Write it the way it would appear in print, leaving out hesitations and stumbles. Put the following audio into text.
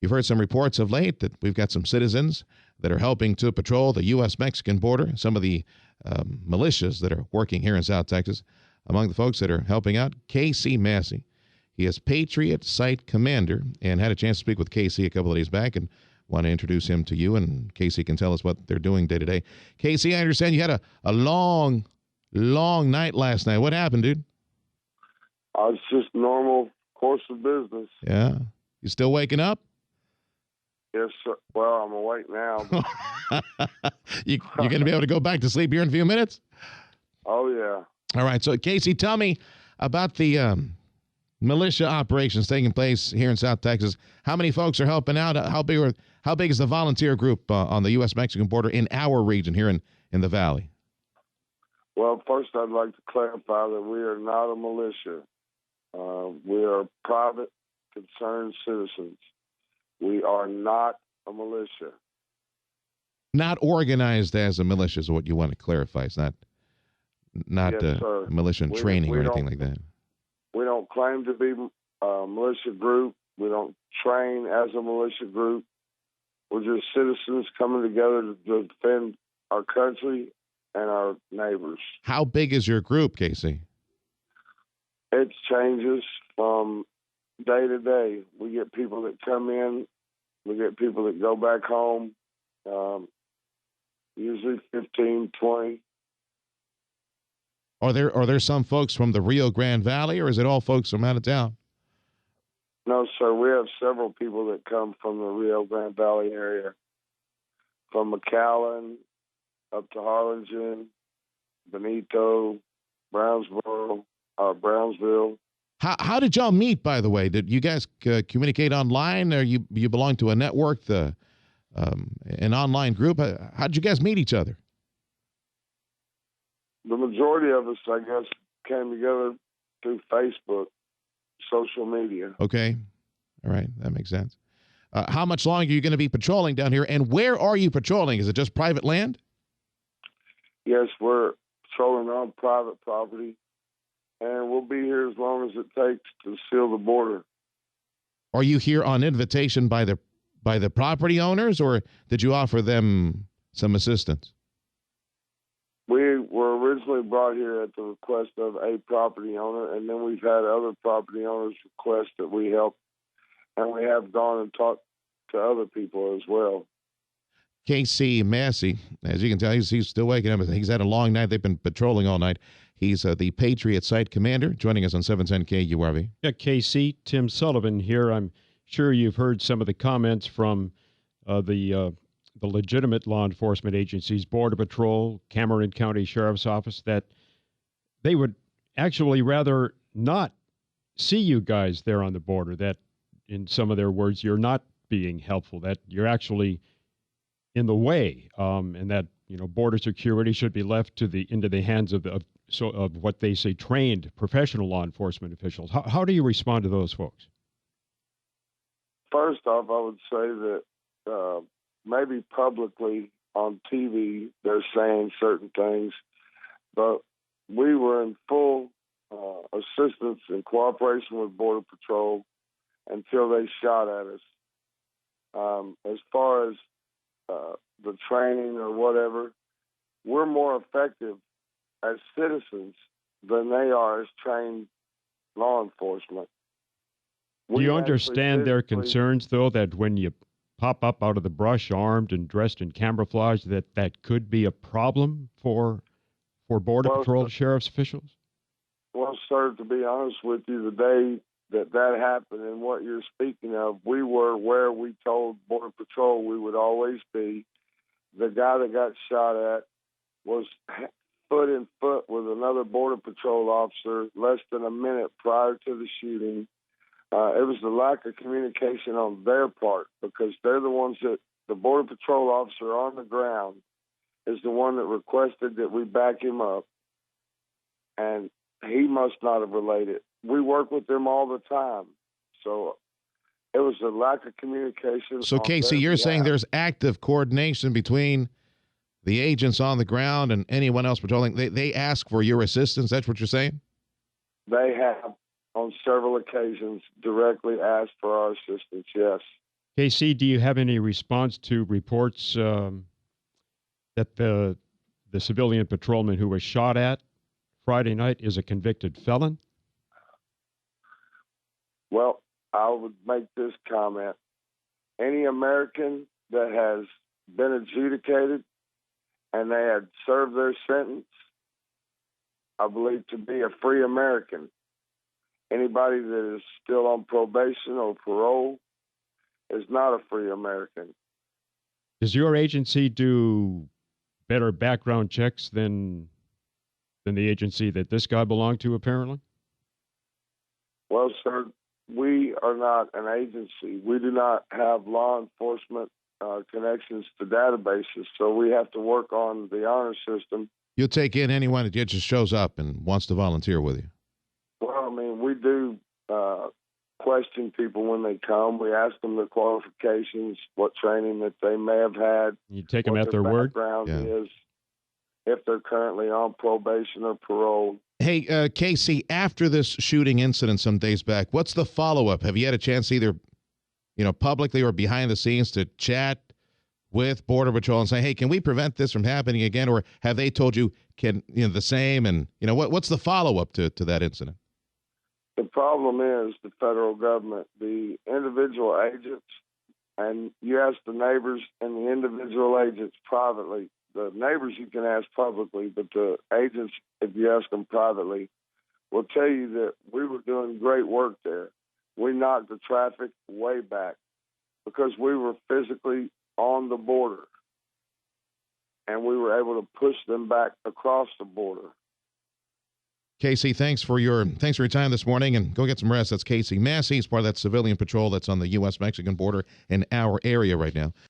You've heard some reports of late that we've got some citizens that are helping to patrol the U.S.-Mexican border, some of the militias that are working here in South Texas. Among the folks that are helping out, K.C. Massey. He is Patriot Site Commander and had a chance to speak with K.C. a couple of days back and want to introduce him to you, and K.C. can tell us what they're doing day to day. K.C., I understand you had a long night last night. What happened, dude? It's just normal course of business. Yeah. You still waking up? Yes, sir. Well, I'm awake now. You're going to be able to go back to sleep here in a few minutes? Oh, yeah. All right. So, Casey, tell me about the militia operations taking place here in South Texas. How many folks are helping out? How big is the volunteer group on the U.S.-Mexican border in our region here in the Valley? Well, first I'd like to clarify that we are not a militia. We are private, concerned citizens. We are not a militia. Not organized as a militia is what you want to clarify. It's not yes, militia in training or anything like that. We don't claim to be a militia group. We don't train as a militia group. We're just citizens coming together to defend our country and our neighbors. How big is your group, Casey? It changes from day to day. We get people that come in. We get people that go back home, usually 15, 20. Are there some folks from the Rio Grande Valley, or is it all folks from out of town? No, sir. We have several people that come from the Rio Grande Valley area, from McAllen up to Harlingen, Benito, Brownsville. How did y'all meet, by the way? Did you guys communicate online, or you belong to a network, an online group? How did you guys meet each other? The majority of us, I guess, came together through Facebook, social media. Okay. All right. That makes sense. How much longer are you going to be patrolling down here, and where are you patrolling? Is it just private land? Yes, we're patrolling on private property, and we'll be here as long as it takes to seal the border. Are you here on invitation by the property owners, or did you offer them some assistance? We were originally brought here at the request of a property owner, and then we've had other property owners request that we help, and we have gone and talked to other people as well. K.C. Massey, as you can tell, he's still waking up. He's had a long night. They've been patrolling all night. He's the Patriot Site Commander, joining us on 710 KURV. Yeah, K.C., Tim Sullivan here. I'm sure you've heard some of the comments from the legitimate law enforcement agencies, Border Patrol, Cameron County Sheriff's Office, that they would actually rather not see you guys there on the border, that in some of their words, you're not being helpful, that you're actually in the way, and that border security should be left into the hands of what they say trained professional law enforcement officials. How do you respond to those folks? First off, I would say that maybe publicly on TV they're saying certain things, but we were in full assistance and cooperation with Border Patrol until they shot at us. As far as the training or whatever, we're more effective as citizens than they are as trained law enforcement. Do you understand their concerns, though, that when you pop up out of the brush armed and dressed in camouflage, that could be a problem for Border Patrol sheriff's officials? Well, sir, to be honest with you, the day that happened and what you're speaking of, we were where we told Border Patrol we would always be. The guy that got shot at was foot in foot with another Border Patrol officer less than a minute prior to the shooting. It was the lack of communication on their part, because they're the ones that the Border Patrol officer on the ground is the one that requested that we back him up, and he must not have relayed it. We work with them all the time, so it was a lack of communication. So, Casey, you're saying there's active coordination between the agents on the ground and anyone else patrolling? They ask for your assistance? That's what you're saying? They have, on several occasions, directly asked for our assistance, yes. KC, do you have any response to reports that the civilian patrolman who was shot at Friday night is a convicted felon? Well, I would make this comment. Any American that has been adjudicated and they had served their sentence, I believe to be a free American. Anybody that is still on probation or parole is not a free American. Does your agency do better background checks than the agency that this guy belonged to, apparently? Well, sir, we are not an agency. We do not have law enforcement connections to databases, so we have to work on the honor system. You'll take in anyone that just shows up and wants to volunteer with you. Well, I mean, we do question people when they come. We ask them their qualifications, what training that they may have had. You take them at their word? Background is, if they're currently on probation or parole. Hey, Casey, after this shooting incident some days back, what's the follow-up? Have you had a chance either, publicly or behind the scenes to chat with Border Patrol and say, hey, can we prevent this from happening again? Or have they told you the same? And, what's the follow-up to that incident? The problem is the federal government, the individual agents, and you ask the neighbors and the individual agents privately. The neighbors you can ask publicly, but the agents, if you ask them privately, will tell you that we were doing great work there. We knocked the traffic way back because we were physically on the border, and we were able to push them back across the border. Casey, thanks for your time this morning, and go get some rest. That's Casey Massey. He's part of that civilian patrol that's on the U.S.-Mexican border in our area right now.